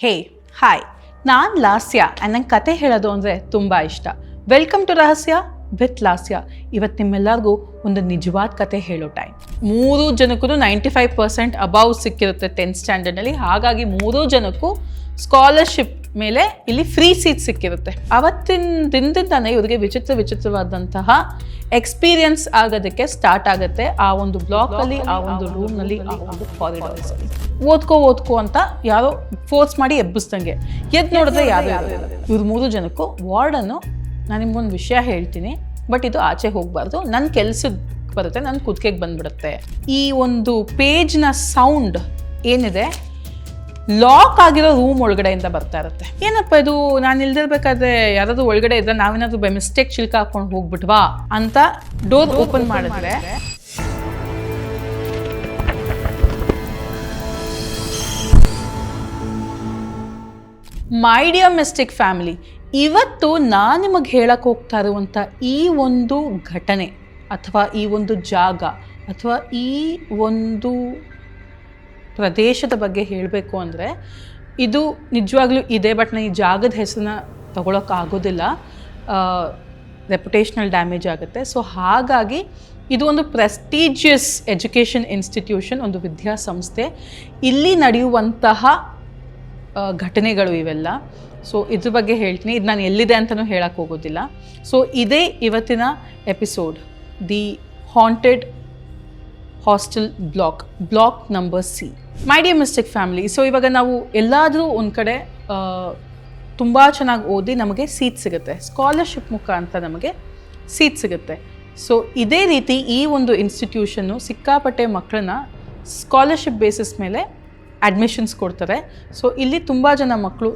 ಹೇ hi, ನಾನು ಲಾಸ್ಯ and ನಂಗೆ ಕತೆ ಹೇಳೋದು ಅಂದರೆ ತುಂಬ ಇಷ್ಟ. ವೆಲ್ಕಮ್ ಟು ರಹಸ್ಯ ವಿತ್ ಲಾಸ್ಯ. ಇವತ್ತು ನಿಮ್ಮೆಲ್ಲರಿಗೂ ಒಂದು ನಿಜವಾದ ಕತೆ ಹೇಳೋ ಟೈಮ್. 3 ಜನಕ್ಕೂ 95% ಅಬೌವ್ ಸಿಕ್ಕಿರುತ್ತೆ 10th ಸ್ಟ್ಯಾಂಡರ್ಡ್ನಲ್ಲಿ. ಹಾಗಾಗಿ 3 ಜನಕ್ಕೂ ಸ್ಕಾಲರ್ಶಿಪ್ ಮೇಲೆ ಇಲ್ಲಿ ಫ್ರೀ ಸೀಟ್ ಸಿಕ್ಕಿರುತ್ತೆ. ಅವತ್ತಿನ ದಿನದಿಂದಾನೆ ಇವರಿಗೆ ವಿಚಿತ್ರವಾದಂತಹ ಎಕ್ಸ್ಪೀರಿಯನ್ಸ್ ಆಗೋದಕ್ಕೆ ಸ್ಟಾರ್ಟ್ ಆಗುತ್ತೆ. ಆ ಒಂದು ಬ್ಲಾಕಲ್ಲಿ, ಆ ಒಂದು ರೂಮ್ನಲ್ಲಿ, ಆ ಒಂದು ಕಾರಿಡಾರ್ಸಲ್ಲಿ ಓದ್ಕೋ ಅಂತ ಯಾರೋ ಫೋರ್ಸ್ ಮಾಡಿ ಎಬ್ಬಿಸ್ದಂಗೆ ಎದ್ದು ನೋಡಿದ್ರೆ ಯಾರು ಇರೋದಿಲ್ಲ. ಇವ್ರು 3 ಜನಕ್ಕೂ ವಾರ್ಡನ್ನು, ನಾನು ನಿಮ್ಗೊಂದು ವಿಷಯ ಹೇಳ್ತೀನಿ, ಬಟ್ ಇದು ಆಚೆ ಹೋಗಬಾರ್ದು, ನನ್ನ ಕೆಲ್ಸಕ್ಕೆ ಬರುತ್ತೆ, ನನ್ನ ಕುತ್ತಿಗೆಗೆ ಬಂದ್ಬಿಡುತ್ತೆ. ಈ ಒಂದು ಪೇಜ್ನ ಸೌಂಡ್ ಏನಿದೆ ಲಾಕ್ ಆಗಿರೋ ರೂಮ್ ಒಳಗಡೆಯಿಂದ ಬರ್ತಾ ಇರುತ್ತೆ. ಏನಪ್ಪ ಇದು, ನಾನು ಇಲ್ದಿರ್ಬೇಕಾದ್ರೆ ಯಾರಾದ್ರೂ ಒಳಗಡೆ ಇದ್ರೆ ನಾವೇನಾದ್ರೂ ಬೈ ಮಿಸ್ಟೇಕ್ ಚಿಲ್ಕ ಹಾಕೊಂಡು ಹೋಗ್ಬಿಟ್ವಾ ಅಂತ ಡೋರ್ ಓಪನ್ ಮಾಡಿದ್ರೆ ಮೈ ಡಿಯರ್ ಮಿಸ್ಟೇಕ್ ಫ್ಯಾಮಿಲಿ, ಇವತ್ತು ನಾನು ನಿಮಗೆ ಹೇಳಕ್ಕೆ ಹೋಗ್ತಾ ಇರುವಂಥ ಈ ಒಂದು ಘಟನೆ ಅಥವಾ ಈ ಒಂದು ಜಾಗ ಅಥವಾ ಈ ಒಂದು ಪ್ರದೇಶದ ಬಗ್ಗೆ ಹೇಳಬೇಕು ಅಂದರೆ ಇದು ನಿಜವಾಗ್ಲೂ ಇದೆ. ಬಟ್ ನಾನು ಈ ಜಾಗದ ಹೆಸರನ್ನ ತಗೊಳಕ್ಕಾಗೋದಿಲ್ಲ, ರೆಪ್ಯುಟೇಷನಲ್ ಡ್ಯಾಮೇಜ್ ಆಗುತ್ತೆ. ಸೊ ಹಾಗಾಗಿ ಇದು ಒಂದು ಪ್ರೆಸ್ಟೀಜಿಯಸ್ ಎಜುಕೇಷನ್ ಇನ್ಸ್ಟಿಟ್ಯೂಷನ್, ಒಂದು ವಿದ್ಯಾಸಂಸ್ಥೆ. ಇಲ್ಲಿ ನಡೆಯುವಂತಹ ಘಟನೆಗಳು ಇವೆಲ್ಲ. ಸೊ ಇದ್ರ ಬಗ್ಗೆ ಹೇಳ್ತೀನಿ. ಇದು ನಾನು ಎಲ್ಲಿದೆ ಅಂತಲೂ ಹೇಳಕ್ಕೆ ಹೋಗೋದಿಲ್ಲ. ಸೊ ಇದೇ ಇವತ್ತಿನ episode, the haunted hostel block number C. My dear mistake family, so ಇವಾಗ ನಾವು ಎಲ್ಲಾದರೂ ಒಂದು ಕಡೆ ತುಂಬ ಚೆನ್ನಾಗಿ ಓದಿ ನಮಗೆ ಸೀಟ್ ಸಿಗುತ್ತೆ, ಸ್ಕಾಲರ್ಶಿಪ್ ಮುಖಾಂತರ ನಮಗೆ ಸೀಟ್ ಸಿಗುತ್ತೆ. ಸೊ ಇದೇ ರೀತಿ ಈ ಒಂದು ಇನ್ಸ್ಟಿಟ್ಯೂಷನ್ನು ಸಿಕ್ಕಾಪಟ್ಟೆ ಮಕ್ಕಳನ್ನ ಸ್ಕಾಲರ್ಶಿಪ್ ಬೇಸಿಸ್ ಮೇಲೆ ಅಡ್ಮಿಷನ್ಸ್ ಕೊಡ್ತಾರೆ. ಸೊ ಇಲ್ಲಿ ತುಂಬ ಜನ ಮಕ್ಕಳು,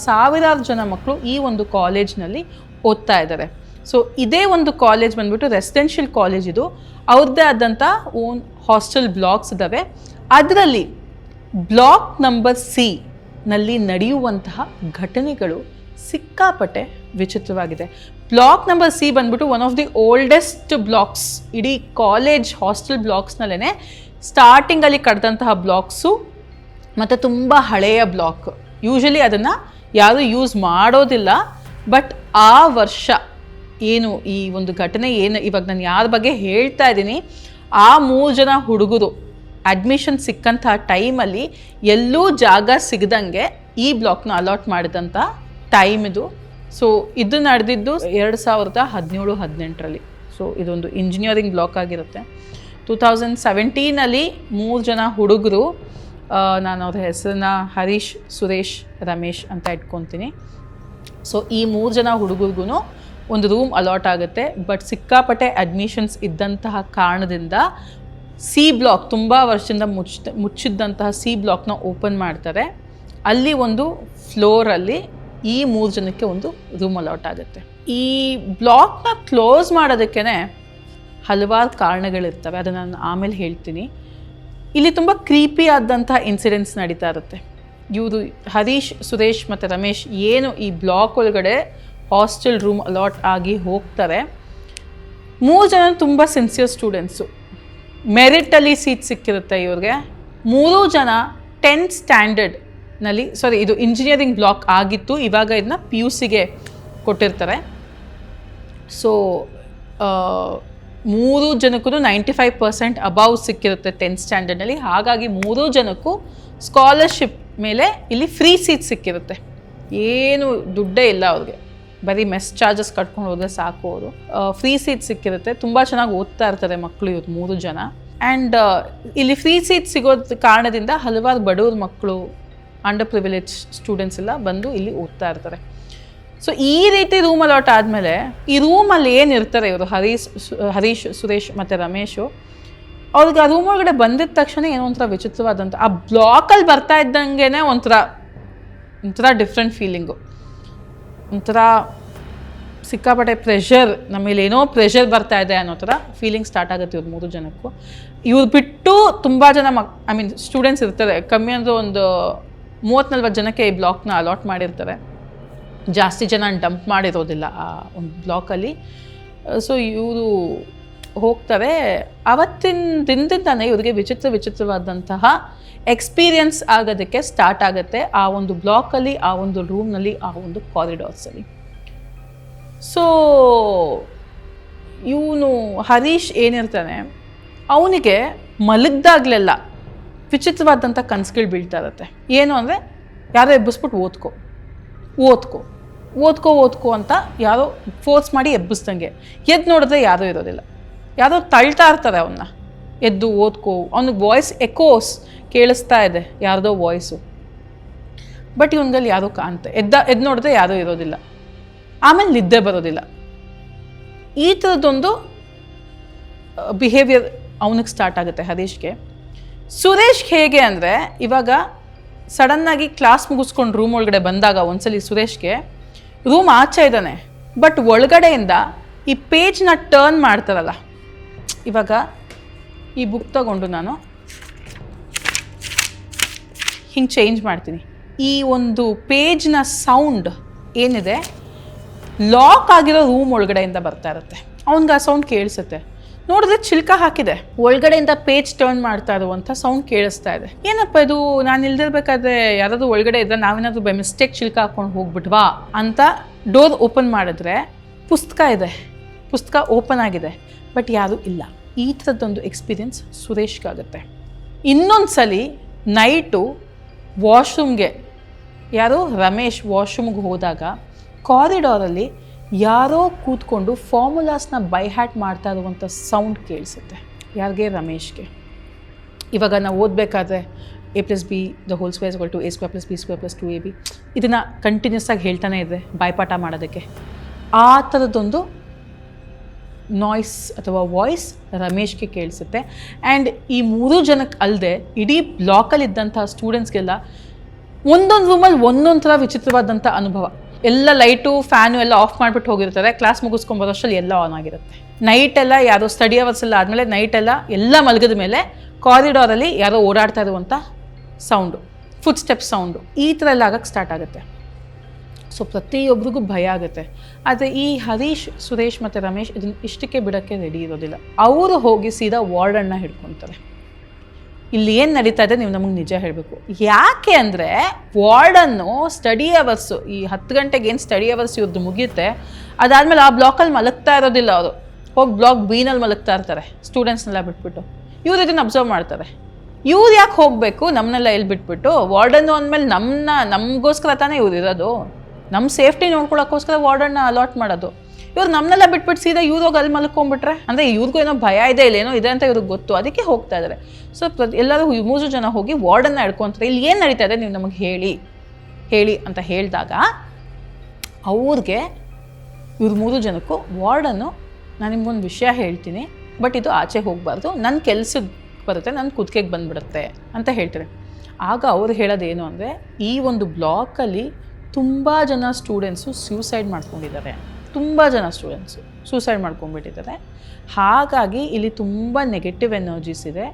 ಸಾವಿರಾರು ಜನ ಮಕ್ಕಳು ಈ ಒಂದು ಕಾಲೇಜ್ನಲ್ಲಿ ಓದ್ತಾ ಇದ್ದಾರೆ. ಸೊ ಇದೇ ಒಂದು ಕಾಲೇಜ್ ಬಂದ್ಬಿಟ್ಟು ರೆಸಿಡೆನ್ಷಿಯಲ್ ಕಾಲೇಜ್. ಇದು ಅವ್ರದ್ದೇ ಆದಂಥ ಓನ್ ಹಾಸ್ಟೆಲ್ ಬ್ಲಾಕ್ಸ್ ಇದ್ದಾವೆ. ಅದರಲ್ಲಿ ಬ್ಲಾಕ್ ನಂಬರ್ C ನಲ್ಲಿ ನಡೆಯುವಂತಹ ಘಟನೆಗಳು ಸಿಕ್ಕಾಪಟ್ಟೆ ವಿಚಿತ್ರವಾಗಿದೆ. ಬ್ಲಾಕ್ ನಂಬರ್ C ಬಂದ್ಬಿಟ್ಟು one of the oldest blocks ಇಡೀ ಕಾಲೇಜ್ ಹಾಸ್ಟೆಲ್ ಬ್ಲಾಕ್ಸ್ನಲ್ಲೇ. ಸ್ಟಾರ್ಟಿಂಗಲ್ಲಿ ಕಟ್ಟಿದಂತಹ ಬ್ಲಾಕ್ಸು ಮತ್ತು ತುಂಬ ಹಳೆಯ ಬ್ಲಾಕ್. ಯೂಶಲಿ ಅದನ್ನು ಯಾರೂ ಯೂಸ್ ಮಾಡೋದಿಲ್ಲ. ಬಟ್ ಆ ವರ್ಷ ಏನು ಈ ಒಂದು ಘಟನೆ ಏನು ಇವಾಗ ನಾನು ಯಾರ ಬಗ್ಗೆ ಹೇಳ್ತಾ ಇದ್ದೀನಿ, ಆ 3 ಜನ ಹುಡುಗರು ಅಡ್ಮಿಷನ್ ಸಿಕ್ಕಂಥ ಟೈಮಲ್ಲಿ ಎಲ್ಲೂ ಜಾಗ ಸಿಗದಂಗೆ ಈ ಬ್ಲಾಕ್ನ ಅಲಾಟ್ ಮಾಡಿದಂಥ ಟೈಮ್ ಇದು. ಸೊ ಇದು ನಡೆದಿದ್ದು 2017-18ರಲ್ಲಿ. ಸೊ ಇದೊಂದು ಇಂಜಿನಿಯರಿಂಗ್ ಬ್ಲಾಕ್ ಆಗಿರುತ್ತೆ. 2017ನಲ್ಲಿ 3 ಜನ ಹುಡುಗರು, ನಾನು ಅವ್ರ ಹೆಸರನ್ನ ಹರೀಶ್, ಸುರೇಶ್, ರಮೇಶ್ ಅಂತ ಇಟ್ಕೊತೀನಿ. ಸೊ ಈ 3 ಜನ ಹುಡುಗರಿಗೂ ಒಂದು ರೂಮ್ ಅಲಾಟ್ ಆಗುತ್ತೆ. ಬಟ್ ಸಿಕ್ಕಾಪಟ್ಟೆ ಅಡ್ಮಿಷನ್ಸ್ ಇದ್ದಂತಹ ಕಾರಣದಿಂದ C ಬ್ಲಾಕ್, ತುಂಬ ವರ್ಷದಿಂದ ಮುಚ್ಚಿದ್ದಂತಹ C ಬ್ಲಾಕ್ನ ಓಪನ್ ಮಾಡ್ತಾರೆ. ಅಲ್ಲಿ ಒಂದು ಫ್ಲೋರಲ್ಲಿ ಈ 3 ಜನಕ್ಕೆ ಒಂದು ರೂಮ್ ಅಲಾಟ್ ಆಗುತ್ತೆ. ಈ ಬ್ಲಾಕ್ನ ಕ್ಲೋಸ್ ಮಾಡೋದಕ್ಕೇ ಹಲವಾರು ಕಾರಣಗಳಿರ್ತವೆ, ಅದನ್ನು ನಾನು ಆಮೇಲೆ ಹೇಳ್ತೀನಿ. ಇಲ್ಲಿ ತುಂಬ ಕ್ರೀಪಿ ಆದಂಥ ಇನ್ಸಿಡೆಂಟ್ಸ್ ನಡೀತಾ ಇರುತ್ತೆ. ಇವರು ಹರೀಶ್, ಸುರೇಶ್ ಮತ್ತು ರಮೇಶ್ ಏನು ಈ ಬ್ಲಾಕ್ ಒಳಗಡೆ ಹಾಸ್ಟೆಲ್ ರೂಮ್ ಅಲಾಟ್ ಆಗಿ ಹೋಗ್ತಾರೆ, 3 ಜನ ತುಂಬ ಸಿನ್ಸಿಯರ್ ಸ್ಟೂಡೆಂಟ್ಸು. ಮೆರಿಟಲ್ಲಿ ಸೀಟ್ ಸಿಕ್ಕಿರುತ್ತೆ ಇವ್ರಿಗೆ. 3 ಜನ 10th ಸ್ಟ್ಯಾಂಡರ್ಡ್ನಲ್ಲಿ, ಇದು ಇಂಜಿನಿಯರಿಂಗ್ ಬ್ಲಾಕ್ ಆಗಿತ್ತು, ಇವಾಗ ಇದನ್ನ PUCಗೆ ಕೊಟ್ಟಿರ್ತಾರೆ. ಸೊ 3 ಜನಕ್ಕೂ 95% ಅಬೌವ್ ಸಿಕ್ಕಿರುತ್ತೆ 10th ಸ್ಟ್ಯಾಂಡರ್ಡ್ನಲ್ಲಿ. ಹಾಗಾಗಿ 3 ಜನಕ್ಕೂ ಸ್ಕಾಲರ್ಶಿಪ್ ಮೇಲೆ ಇಲ್ಲಿ ಫ್ರೀ ಸೀಟ್ ಸಿಕ್ಕಿರುತ್ತೆ. ಏನು ದುಡ್ಡೇ ಇಲ್ಲ ಅವ್ರಿಗೆ, ಬರೀ ಮೆಸ್ ಚಾರ್ಜಸ್ ಕಟ್ಕೊಂಡು ಹೋದರೆ ಸಾಕು. ಅವರು ಫ್ರೀ ಸೀಟ್ ಸಿಕ್ಕಿರುತ್ತೆ. ತುಂಬ ಚೆನ್ನಾಗಿ ಓದ್ತಾ ಇರ್ತಾರೆ ಮಕ್ಕಳು ಇವ್ರು 3 ಜನ. ಆ್ಯಂಡ್ ಇಲ್ಲಿ ಫ್ರೀ ಸೀಟ್ ಸಿಗೋದ ಕಾರಣದಿಂದ ಹಲವಾರು ಬಡವ್ರ ಮಕ್ಕಳು, ಅಂಡರ್ ಪ್ರಿವಿಲೇಜ್ ಸ್ಟೂಡೆಂಟ್ಸ್ ಎಲ್ಲ ಬಂದು ಇಲ್ಲಿ ಓದ್ತಾ ಇರ್ತಾರೆ. ಸೊ ಈ ರೀತಿ ರೂಮ್ ಅಲಾಟ್ ಆದಮೇಲೆ ಈ ರೂಮಲ್ಲಿ ಏನಿರ್ತಾರೆ ಇವರು ಹರೀಶ್, ಸುರೇಶ್ ಮತ್ತು ರಮೇಶು, ಅವ್ರಿಗೆ ಆ ರೂಮ್ ಒಳಗಡೆ ಬಂದಿದ್ದ ತಕ್ಷಣ ಏನೋ ಒಂಥರ ವಿಚಿತ್ರವಾದಂಥ, ಆ ಬ್ಲಾಕಲ್ಲಿ ಬರ್ತಾ ಇದ್ದಂಗೆ ಒಂಥರ ಡಿಫ್ರೆಂಟ್ ಫೀಲಿಂಗು, ಒಂಥರ ಸಿಕ್ಕಾಪಟ್ಟೆ ಪ್ರೆಷರ್, ನಮ್ಮಲ್ಲಿ ಏನೋ ಪ್ರೆಷರ್ ಬರ್ತಾ ಇದೆ ಅನ್ನೋ ಥರ ಫೀಲಿಂಗ್ ಸ್ಟಾರ್ಟ್ ಆಗುತ್ತೆ ಇವ್ರು 3 ಜನಕ್ಕೂ. ಇವ್ರು ಬಿಟ್ಟು ತುಂಬ ಜನ ಸ್ಟೂಡೆಂಟ್ಸ್ ಇರ್ತಾರೆ. ಕಮ್ಮಿ ಅಂದರೆ ಒಂದು 30-40 ಜನಕ್ಕೆ ಈ ಬ್ಲಾಕ್ನ ಅಲಾಟ್ ಮಾಡಿರ್ತಾರೆ. ಜಾಸ್ತಿ ಜನ ಡಂಪ್ ಮಾಡಿರೋದಿಲ್ಲ ಆ ಒಂದು ಬ್ಲಾಕಲ್ಲಿ. ಸೊ ಇವರು ಹೋಗ್ತಾರೆ. ಅವತ್ತಿನ ದಿನದಿಂದಾನೆ ಇವರಿಗೆ ವಿಚಿತ್ರವಾದಂತಹ ಎಕ್ಸ್ಪೀರಿಯನ್ಸ್ ಆಗೋದಕ್ಕೆ ಸ್ಟಾರ್ಟ್ ಆಗುತ್ತೆ ಆ ಒಂದು ಬ್ಲಾಕಲ್ಲಿ, ಆ ಒಂದು ರೂಮ್ನಲ್ಲಿ, ಆ ಒಂದು ಕಾರಿಡಾರ್ಸಲ್ಲಿ. ಸೊ ಇವನು ಹರೀಶ್ ಏನಿರ್ತಾನೆ, ಅವನಿಗೆ ಮಲಗ್ದಾಗ್ಲೆಲ್ಲ ವಿಚಿತ್ರವಾದಂಥ ಕನಸುಗಳು ಬೀಳ್ತಾ ಇರುತ್ತೆ. ಏನು ಅಂದರೆ ಯಾರೋ ಎಬ್ಬಿಸ್ಬಿಟ್ಟು ಓದ್ಕೋ ಅಂತ ಯಾರೋ ಫೋರ್ಸ್ ಮಾಡಿ ಎಬ್ಬಿಸ್ದಂಗೆ. ಎದ್ದು ನೋಡಿದ್ರೆ ಯಾರೂ ಇರೋದಿಲ್ಲ, ಯಾರೋ ತಳ್ತಾ ಇರ್ತಾರೆ ಅವನ್ನ, ಎದ್ದು ಓದ್ಕೋ. ಅವ್ನಿಗೆ ವಾಯ್ಸ್ ಎಕೋಸ್ ಕೇಳಿಸ್ತಾ ಇದೆ, ಯಾರ್ದೋ ವಾಯ್ಸು. ಬಟ್ ಇವನಲ್ಲಿ ಯಾರೋ ಕಾಣುತ್ತೆ, ಎದ್ದು ನೋಡಿದ್ರೆ ಯಾರೂ ಇರೋದಿಲ್ಲ. ಆಮೇಲೆ ನಿದ್ದೆ ಬರೋದಿಲ್ಲ. ಈ ಥರದ್ದೊಂದು ಬಿಹೇವಿಯರ್ ಅವನಿಗೆ ಸ್ಟಾರ್ಟ್ ಆಗುತ್ತೆ ಹರೀಶ್ಗೆ. ಸುರೇಶ್ ಹೇಗೆ ಅಂದರೆ, ಇವಾಗ ಸಡನ್ನಾಗಿ ಕ್ಲಾಸ್ ಮುಗಿಸ್ಕೊಂಡು ರೂಮ್ ಒಳಗಡೆ ಬಂದಾಗ ಒಂದ್ಸಲಿ ಸುರೇಶ್ಗೆ ರೂಮ್ ಆಚೆ ಇದ್ದಾನೆ, ಬಟ್ ಒಳಗಡೆಯಿಂದ ಈ ಪೇಜ್ನ ಟರ್ನ್ ಮಾಡ್ತಾರಲ್ಲ, ಇವಾಗ ಈ ಬುಕ್ ತಗೊಂಡು ನಾನು ಹಿಂಗೆ ಚೇಂಜ್ ಮಾಡ್ತೀನಿ. ಈ ಒಂದು ಪೇಜ್ನ ಸೌಂಡ್ ಏನಿದೆ ಲಾಕ್ ಆಗಿರೋ ರೂಮ್ ಒಳಗಡೆಯಿಂದ ಬರ್ತಾ ಇರುತ್ತೆ. ಅವ್ನಿಗೆ ಆ ಸೌಂಡ್ ಕೇಳಿಸುತ್ತೆ. ನೋಡಿದ್ರೆ ಚಿಲ್ಕ ಹಾಕಿದೆ, ಒಳಗಡೆಯಿಂದ ಪೇಜ್ ಟರ್ನ್ ಮಾಡ್ತಾ ಇರುವಂಥ ಸೌಂಡ್ ಕೇಳಿಸ್ತಾ ಇದೆ. ಏನಪ್ಪ ಇದು, ನಾನು ಇಲ್ದಿರ್ಬೇಕಾದ್ರೆ ಯಾರಾದ್ರೂ ಒಳಗಡೆ ಇದ್ದರೆ ನಾವೇನಾದ್ರೂ ಬೈ ಮಿಸ್ಟೇಕ್ ಚಿಲ್ಕ ಹಾಕೊಂಡು ಹೋಗ್ಬಿಟ್ವಾ ಅಂತ ಡೋರ್ ಓಪನ್ ಮಾಡಿದ್ರೆ ಪುಸ್ತಕ ಇದೆ, ಪುಸ್ತಕ ಓಪನ್ ಆಗಿದೆ, ಬಟ್ ಯಾರೂ ಇಲ್ಲ. ಈ ಥರದ್ದೊಂದು ಎಕ್ಸ್ಪೀರಿಯನ್ಸ್ ಸುರೇಶ್ಗಾಗುತ್ತೆ. ಇನ್ನೊಂದು ಸಲ ನೈಟು ವಾಶ್ರೂಮ್ಗೆ ಯಾರೋ ರಮೇಶ್ ವಾಶ್ರೂಮ್ಗೆ ಹೋದಾಗ ಕಾರಿಡಾರಲ್ಲಿ ಯಾರೋ ಕೂತ್ಕೊಂಡು ಫಾರ್ಮುಲಾಸ್ನ ಬೈ ಹ್ಯಾಟ್ ಮಾಡ್ತಾ ಇರುವಂಥ ಸೌಂಡ್ ಕೇಳಿಸುತ್ತೆ. ಯಾರಿಗೆ? ರಮೇಶ್ಗೆ. ಇವಾಗ ನಾವು ಓದಬೇಕಾದ್ರೆ a+b the whole square is equal to a² + b² + 2ab ಇದನ್ನು ಕಂಟಿನ್ಯೂಸ್ ಆಗಿ ಹೇಳ್ತಾನೆ ಇದೆ ಬಾಯ್ಪಾಠ ಮಾಡೋದಕ್ಕೆ. ಆ ಥರದ್ದೊಂದು ನಾಯ್ಸ್ ಅಥವಾ ವಾಯ್ಸ್ ರಮೇಶ್ಗೆ ಕೇಳಿಸುತ್ತೆ. ಆ್ಯಂಡ್ ಈ 3 ಜನಕ್ಕೆ ಅಲ್ಲದೆ ಇಡೀ ಬ್ಲಾಕಲ್ಲಿದ್ದಂಥ ಸ್ಟೂಡೆಂಟ್ಸ್ಗೆಲ್ಲ ಒಂದೊಂದು ರೂಮಲ್ಲಿ ಒಂದೊಂದು ಥರ ವಿಚಿತ್ರವಾದಂಥ ಅನುಭವ. ಎಲ್ಲ ಲೈಟು ಫ್ಯಾನು ಎಲ್ಲ ಆಫ್ ಮಾಡಿಬಿಟ್ಟು ಹೋಗಿರ್ತಾರೆ, ಕ್ಲಾಸ್ ಮುಗಿಸ್ಕೊಂಬರೋಷ್ಟರಲ್ಲಿ ಎಲ್ಲ ಆನ್ ಆಗಿರುತ್ತೆ. ನೈಟೆಲ್ಲ ಯಾರೋ ಸ್ಟಡಿ ಅವರ್ಸ್ ಎಲ್ಲ ಆದಮೇಲೆ ನೈಟೆಲ್ಲ ಎಲ್ಲ ಮಲಗಿದ ಮೇಲೆ ಕಾರಿಡಾರಲ್ಲಿ ಯಾರೋ ಓಡಾಡ್ತಾ ಇರುವಂಥ ಸೌಂಡು, ಫುಟ್ ಸ್ಟೆಪ್ ಸೌಂಡು, ಈ ಥರ ಎಲ್ಲ ಆಗಕ್ಕೆ ಸ್ಟಾರ್ಟ್ ಆಗುತ್ತೆ. ಸೊ ಪ್ರತಿಯೊಬ್ಬರಿಗೂ ಭಯ ಆಗುತ್ತೆ. ಆದರೆ ಈ ಹರೀಶ್, ಸುರೇಶ್ ಮತ್ತು ರಮೇಶ್ ಇದನ್ನು ಇಷ್ಟಕ್ಕೆ ಬಿಡೋಕ್ಕೆ ರೆಡಿ ಇರೋದಿಲ್ಲ. ಅವರು ಹೋಗಿ ಸೀದಾ ವಾರ್ಡನ್ನ ಹಿಡ್ಕೊತಾರೆ. ಇಲ್ಲಿ ಏನು ನಡೀತಾ ಇದೆ ನೀವು ನಮಗೆ ನಿಜ ಹೇಳಬೇಕು. ಯಾಕೆ ಅಂದರೆ ವಾರ್ಡನ್ನು ಸ್ಟಡಿ ಅವರ್ಸು, ಈ 10 ಗಂಟೆಗೆ ಏನು ಸ್ಟಡಿ ಅವರ್ಸ್ ಇವ್ರದ್ದು ಮುಗಿಯುತ್ತೆ, ಅದಾದಮೇಲೆ ಆ ಬ್ಲಾಕಲ್ಲಿ ಮಲಗ್ತಾ ಇರೋದಿಲ್ಲ. ಅವರು ಹೋಗಿ ಬ್ಲಾಕ್ B-ನಲ್ಲಿ ಮಲಗ್ತಾ ಇರ್ತಾರೆ, ಸ್ಟೂಡೆಂಟ್ಸ್ನೆಲ್ಲ ಬಿಟ್ಬಿಟ್ಟು. ಇವ್ರು ಇದನ್ನು ಅಬ್ಸರ್ವ್ ಮಾಡ್ತಾರೆ. ಇವ್ರು ಯಾಕೆ ಹೋಗಬೇಕು ನಮ್ಮನ್ನೆಲ್ಲ ಎಲ್ಲಿ ಬಿಟ್ಬಿಟ್ಟು? ವಾರ್ಡನ್ನು ಅಂದಮೇಲೆ ನಮಗೋಸ್ಕರ ತಾನೇ ಇವ್ರು ಇರೋದು, ನಮ್ಮ ಸೇಫ್ಟಿ ನೋಡ್ಕೊಳ್ಳೋಕ್ಕೋಸ್ಕರ ವಾರ್ಡನ್ನ ಅಲಾಟ್ ಮಾಡೋದು. ಇವ್ರು ನಮ್ಮನ್ನೆಲ್ಲ ಬಿಟ್ಬಿಟ್ಟು ಸೀದಾ ಇವ್ರೋಗಿ ಅಲ್ಲಿ ಮಲ್ಕೊಂಡ್ಬಿಟ್ರೆ, ಅಂದರೆ ಇವ್ರಿಗೂ ಏನೋ ಭಯ ಇದೆ, ಇಲ್ಲೇನೋ ಇದೆ ಅಂತ ಇವ್ರಿಗೆ ಗೊತ್ತು, ಅದಕ್ಕೆ ಹೋಗ್ತಾ ಇದ್ದಾರೆ. ಸೊ ಎಲ್ಲರೂ 3 ಜನ ಹೋಗಿ ವಾರ್ಡನ್ನ ಹಿಡ್ಕೊತಾರೆ. ಇಲ್ಲಿ ಏನು ನಡೀತಾ ಇದೆ ನೀವು ನಮಗೆ ಹೇಳಿ ಅಂತ ಹೇಳಿದಾಗ ಅವ್ರಿಗೆ ಇವ್ರು 3 ಜನಕ್ಕೂ ವಾರ್ಡನ್ನು, ನಾನು ನಿಮ್ಗೊಂದು ವಿಷಯ ಹೇಳ್ತೀನಿ, ಬಟ್ ಇದು ಆಚೆ ಹೋಗಬಾರ್ದು, ನನ್ನ ಕೆಲ್ಸಕ್ಕೆ ಬರುತ್ತೆ, ನನ್ನ ಕುತ್ತಿಗೆಗೆ ಬಂದುಬಿಡುತ್ತೆ ಅಂತ ಹೇಳ್ತಾರೆ. ಆಗ ಅವ್ರು ಹೇಳೋದೇನು ಅಂದರೆ, ಈ ಒಂದು ಬ್ಲಾಕಲ್ಲಿ ತುಂಬ ಜನ ಸ್ಟೂಡೆಂಟ್ಸು ಸೂಸೈಡ್ ಮಾಡ್ಕೊಂಡಿದ್ದಾರೆ, ತುಂಬ ಜನ ಸ್ಟೂಡೆಂಟ್ಸು ಸೂಸೈಡ್ ಮಾಡ್ಕೊಂಡ್ಬಿಟ್ಟಿದ್ದಾರೆ. ಹಾಗಾಗಿ ಇಲ್ಲಿ ತುಂಬ ನೆಗೆಟಿವ್ ಎನರ್ಜೀಸ್ ಇದೆ.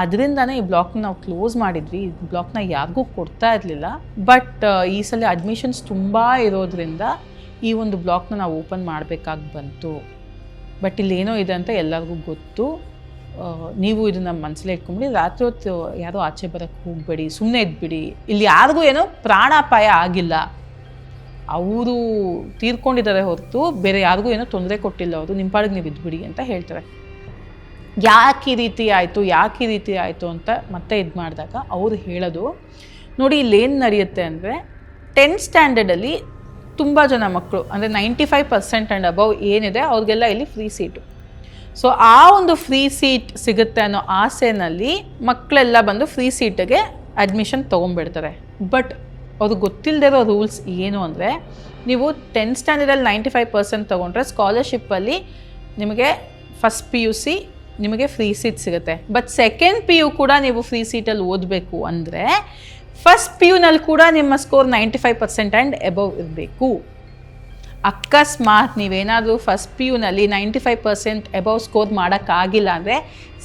ಅದರಿಂದನೇ ಈ ಬ್ಲಾಕ್ನ ನಾವು ಕ್ಲೋಸ್ ಮಾಡಿದ್ವಿ. ಈ ಬ್ಲಾಕ್ನ ಯಾರಿಗೂ ಕೊಡ್ತಾ ಇರಲಿಲ್ಲ. ಬಟ್ ಈ ಸಲ ಅಡ್ಮಿಷನ್ಸ್ ತುಂಬ ಇರೋದ್ರಿಂದ ಈ ಒಂದು ಬ್ಲಾಕ್ನ ನಾವು ಓಪನ್ ಮಾಡಬೇಕಾಗಿ ಬಂತು. ಬಟ್ ಇಲ್ಲಿ ಏನೋ ಇದೆ ಅಂತ ಎಲ್ಲರಿಗೂ ಗೊತ್ತು. ನೀವು ಇದನ್ನು ಮನಸ್ಸಲ್ಲೇ ಇಟ್ಕೊಂಬಿಡಿ. ರಾತ್ರಿ ಹೊತ್ತು ಯಾರೋ ಆಚೆ ಬರೋಕ್ಕೆ ಹೋಗಬೇಡಿ, ಸುಮ್ಮನೆ ಇದ್ಬಿಡಿ. ಇಲ್ಲಿ ಯಾರಿಗೂ ಏನೋ ಪ್ರಾಣಾಪಾಯ ಆಗಿಲ್ಲ, ಅವರು ತೀರ್ಕೊಂಡಿದ್ದಾರೆ ಹೊರತು ಬೇರೆ ಯಾರಿಗೂ ಏನೋ ತೊಂದರೆ ಕೊಟ್ಟಿಲ್ಲ. ಅವರು ನಿಮ್ಮ ಪಾಡಿಗೆ ನೀವು ಇದ್ಬಿಡಿ ಅಂತ ಹೇಳ್ತಾರೆ. ಯಾಕೆ ಈ ರೀತಿ ಆಯಿತು ಅಂತ ಮತ್ತೆ ಇದು ಮಾಡಿದಾಗ ಅವರು ಹೇಳೋದು, ನೋಡಿ ಇಲ್ಲೇನು ನಡೆಯುತ್ತೆ ಅಂದರೆ 10th ಸ್ಟ್ಯಾಂಡರ್ಡಲ್ಲಿ ತುಂಬ ಜನ ಮಕ್ಕಳು, ಅಂದರೆ 95% ಆ್ಯಂಡ್ ಅಬವ್ ಏನಿದೆ ಅವ್ರಿಗೆಲ್ಲ ಇಲ್ಲಿ ಫ್ರೀ ಸೀಟು. ಸೊ ಆ ಒಂದು ಫ್ರೀ ಸೀಟ್ ಸಿಗುತ್ತೆ ಅನ್ನೋ ಆಸೆನಲ್ಲಿ ಮಕ್ಕಳೆಲ್ಲ ಬಂದು ಫ್ರೀ ಸೀಟಿಗೆ ಅಡ್ಮಿಷನ್ ತೊಗೊಂಡ್ಬಿಡ್ತಾರೆ. ಬಟ್ ಅವ್ರಿಗೆ ಗೊತ್ತಿಲ್ಲದೆ ಇರೋ ರೂಲ್ಸ್ ಏನು ಅಂದರೆ, ನೀವು 10th ಸ್ಟ್ಯಾಂಡರ್ಡಲ್ಲಿ 95% ತೊಗೊಂಡ್ರೆ ಸ್ಕಾಲರ್ಶಿಪ್ಪಲ್ಲಿ ನಿಮಗೆ ಫಸ್ಟ್ PUC ನಿಮಗೆ ಫ್ರೀ ಸೀಟ್ ಸಿಗುತ್ತೆ. ಬಟ್ ಸೆಕೆಂಡ್ PU ಕೂಡ ನೀವು ಫ್ರೀ ಸೀಟಲ್ಲಿ ಓದಬೇಕು ಅಂದರೆ ಫಸ್ಟ್ PUನಲ್ಲಿ ಕೂಡ ನಿಮ್ಮ ಸ್ಕೋರ್ 95% ಆ್ಯಂಡ್ ಎಬವ್ ಇರಬೇಕು. ಅಕಸ್ಮಾತ್ ನೀವೇನಾದರೂ ಫಸ್ಟ್ PUನಲ್ಲಿ 95% ಎಬವ್ ಸ್ಕೋರ್ ಮಾಡೋಕ್ಕಾಗಿಲ್ಲ ಅಂದರೆ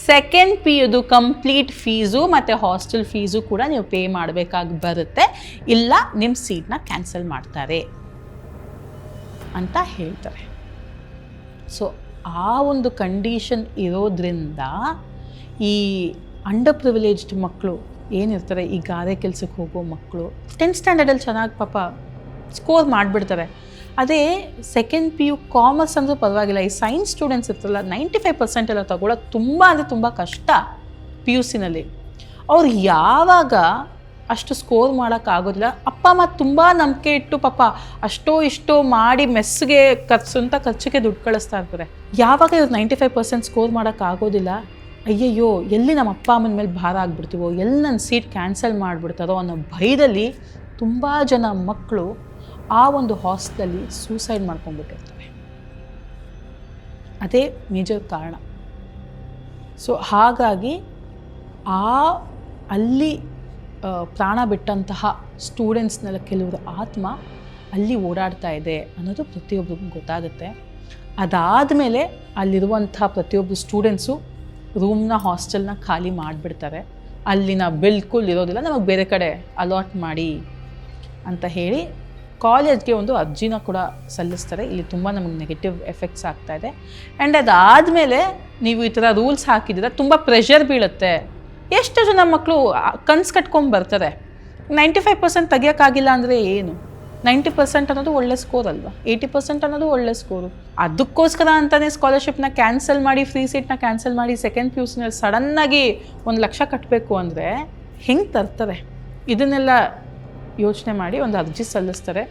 ಸೆಕೆಂಡ್ PUದು ಕಂಪ್ಲೀಟ್ ಫೀಸು ಮತ್ತು ಹಾಸ್ಟೆಲ್ ಫೀಸು ಕೂಡ ನೀವು ಪೇ ಮಾಡಬೇಕಾಗಿ ಬರುತ್ತೆ, ಇಲ್ಲ ನಿಮ್ಮ ಸೀಟ್ನ ಕ್ಯಾನ್ಸಲ್ ಮಾಡ್ತಾರೆ ಅಂತ ಹೇಳ್ತಾರೆ. ಸೊ ಆ ಒಂದು ಕಂಡೀಷನ್ ಇರೋದ್ರಿಂದ ಈ ಅಂಡರ್ ಪ್ರಿವಿಲೇಜ್ಡ್ ಮಕ್ಕಳು ಏನಿರ್ತಾರೆ, ಈ ಗಾರೆ ಕೆಲಸಕ್ಕೆ ಹೋಗೋ ಮಕ್ಕಳು 10th ಸ್ಟ್ಯಾಂಡರ್ಡಲ್ಲಿ ಚೆನ್ನಾಗಿ ಪಾಪ ಸ್ಕೋರ್ ಮಾಡಿಬಿಡ್ತಾರೆ. ಅದೇ ಸೆಕೆಂಡ್ PU ಕಾಮರ್ಸ್ ಅಂದರೂ ಪರವಾಗಿಲ್ಲ, ಈ ಸೈನ್ಸ್ ಸ್ಟೂಡೆಂಟ್ಸ್ ಇರ್ತಾರಲ್ಲ 95% ಎಲ್ಲ ತಗೊಳ್ಳೋದು ತುಂಬ ಅಂದರೆ ತುಂಬ ಕಷ್ಟ. PUCನಲ್ಲಿ ಅವ್ರು ಯಾವಾಗ ಅಷ್ಟು ಸ್ಕೋರ್ ಮಾಡೋಕ್ಕಾಗೋದಿಲ್ಲ, ಅಪ್ಪ ಅಮ್ಮ ತುಂಬ ನಂಬಿಕೆ ಇಟ್ಟು ಪಾಪ ಅಷ್ಟೋ ಇಷ್ಟೋ ಮಾಡಿ ಮೆಸ್ಸಿಗೆ ಖರ್ಚಿಗೆ ದುಡ್ಡು ಕಳಿಸ್ತಾ ಇರ್ತಾರೆ. ಯಾವಾಗ ಇವ್ರು 95% ಸ್ಕೋರ್ ಮಾಡೋಕ್ಕಾಗೋದಿಲ್ಲ, ಅಯ್ಯಯ್ಯೋ ಎಲ್ಲಿ ನಮ್ಮ ಅಪ್ಪ ಅಮ್ಮನ ಮೇಲೆ ಭಾರ ಆಗ್ಬಿಡ್ತೀವೋ, ಎಲ್ಲಿ ನನ್ನ ಸೀಟ್ ಕ್ಯಾನ್ಸಲ್ ಮಾಡಿಬಿಡ್ತಾರೋ ಅನ್ನೋ ಭಯದಲ್ಲಿ ತುಂಬ ಜನ ಮಕ್ಕಳು ಆ ಒಂದು ಹಾಸ್ಟೆಲಲ್ಲಿ ಸೂಸೈಡ್ ಮಾಡ್ಕೊಂಡ್ಬಿಟ್ಟಿರ್ತಾರೆ. ಅದೇ ಮೇಜರ್ ಕಾರಣ. ಸೊ ಹಾಗಾಗಿ ಅಲ್ಲಿ ಪ್ರಾಣ ಬಿಟ್ಟಂತಹ ಸ್ಟೂಡೆಂಟ್ಸ್ನೆಲ್ಲ ಕೆಲವರು ಆತ್ಮ ಅಲ್ಲಿ ಓಡಾಡ್ತಾ ಇದೆ ಅನ್ನೋದು ಪ್ರತಿಯೊಬ್ಬರಿಗೂ ಗೊತ್ತಾಗುತ್ತೆ. ಅದಾದಮೇಲೆ ಅಲ್ಲಿರುವಂಥ ಪ್ರತಿಯೊಬ್ಬರು ಸ್ಟೂಡೆಂಟ್ಸು ರೂಮ್ನ ಹಾಸ್ಟೆಲ್ನ ಖಾಲಿ ಮಾಡಿಬಿಡ್ತಾರೆ. ಅಲ್ಲಿನ ಬಿಲ್ಕುಲ್ ಇರೋದಿಲ್ಲ, ನಮಗೆ ಬೇರೆ ಕಡೆ ಅಲಾಟ್ ಮಾಡಿ ಅಂತ ಹೇಳಿ ಕಾಲೇಜ್ಗೆ ಒಂದು ಅರ್ಜಿನ ಕೂಡ ಸಲ್ಲಿಸ್ತಾರೆ. ಇಲ್ಲಿ ತುಂಬ ನಮಗೆ ನೆಗೆಟಿವ್ ಎಫೆಕ್ಟ್ಸ್ ಆಗ್ತಾಯಿದೆ. ಆ್ಯಂಡ್ ಅದಾದಮೇಲೆ ನೀವು ಈ ಥರ ರೂಲ್ಸ್ ಹಾಕಿದ್ದೀರ, ತುಂಬ ಪ್ರೆಷರ್ ಬೀಳುತ್ತೆ. ಎಷ್ಟು ಜನ ಮಕ್ಕಳು ಕನ್ಸು ಕಟ್ಕೊಂಡು ಬರ್ತಾರೆ. 95% ತೆಗಿಯೋಕ್ಕಾಗಿಲ್ಲ ಅಂದರೆ ಏನು? 90% ಅನ್ನೋದು ಒಳ್ಳೆ ಸ್ಕೋರ್ ಅಲ್ವಾ, 80% ಅನ್ನೋದು ಒಳ್ಳೆ ಸ್ಕೋರು. ಅದಕ್ಕೋಸ್ಕರ ಅಂತಲೇ ಸ್ಕಾಲರ್ಶಿಪ್ನ ಕ್ಯಾನ್ಸಲ್ ಮಾಡಿ, ಫ್ರೀ ಸೀಟ್ನ ಕ್ಯಾನ್ಸಲ್ ಮಾಡಿ, ಸೆಕೆಂಡ್ PUCನಲ್ಲಿ ಸಡನ್ನಾಗಿ 1 ಲಕ್ಷ ಕಟ್ಟಬೇಕು ಅಂದರೆ ಹೆಂಗೆ ತರ್ತಾರೆ? ಇದನ್ನೆಲ್ಲ ಯೋಚನೆ ಮಾಡಿ ಒಂದು ಅರ್ಜಿ ಸಲ್ಲಿಸ್ತಾರೆ.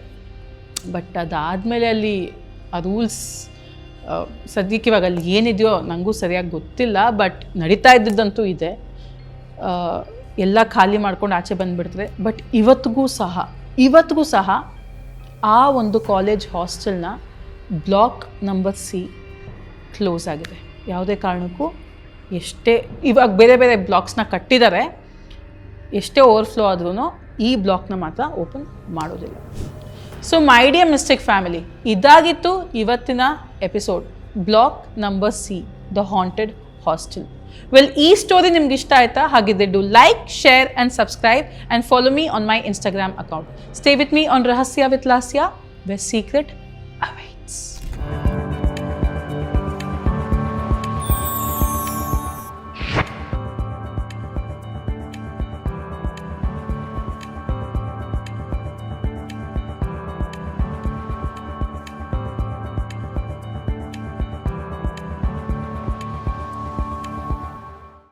ಬಟ್ ಅದಾದಮೇಲೆ ಅಲ್ಲಿ ಆ ರೂಲ್ಸ್ ಸದ್ಯಕ್ಕೆ ಇವಾಗ ಅಲ್ಲಿ ಏನಿದೆಯೋ ನನಗೂ ಸರಿಯಾಗಿ ಗೊತ್ತಿಲ್ಲ, ಬಟ್ ನಡೀತಾ ಇದ್ದಿದ್ದಂತೂ ಇದೆ. ಎಲ್ಲ ಖಾಲಿ ಮಾಡ್ಕೊಂಡು ಆಚೆ ಬಂದುಬಿಡ್ತಾರೆ. ಬಟ್ ಇವತ್ತಿಗೂ ಸಹ ಆ ಒಂದು ಕಾಲೇಜ್ ಹಾಸ್ಟೆಲ್ನ ಬ್ಲಾಕ್ ನಂಬರ್ C ಕ್ಲೋಸ್ ಆಗಿದೆ. ಯಾವುದೇ ಕಾರಣಕ್ಕೂ ಎಷ್ಟೇ ಇವಾಗ ಬೇರೆ ಬೇರೆ ಬ್ಲಾಕ್ಸ್ನ ಕಟ್ಟಿದ್ದಾರೆ, ಎಷ್ಟೇ ಓವರ್ಫ್ಲೋ ಆದ್ರೂ ಈ ಬ್ಲಾಕ್ನ ಮಾತ್ರ ಓಪನ್ ಮಾಡೋದಿಲ್ಲ. So my dear mistake family, ಇದಾಗಿತ್ತು ಇವತ್ತಿನ episode, block number C, the haunted hostel. Well, ಈ ಸ್ಟೋರಿ ನಿಮ್ಗೆ ಇಷ್ಟ ಆಯ್ತಾ? ಹಾಗಿದ್ರೆ do like, share and subscribe and follow me on my Instagram account. Stay with me on Rahasya with Lasya, where secret awaits.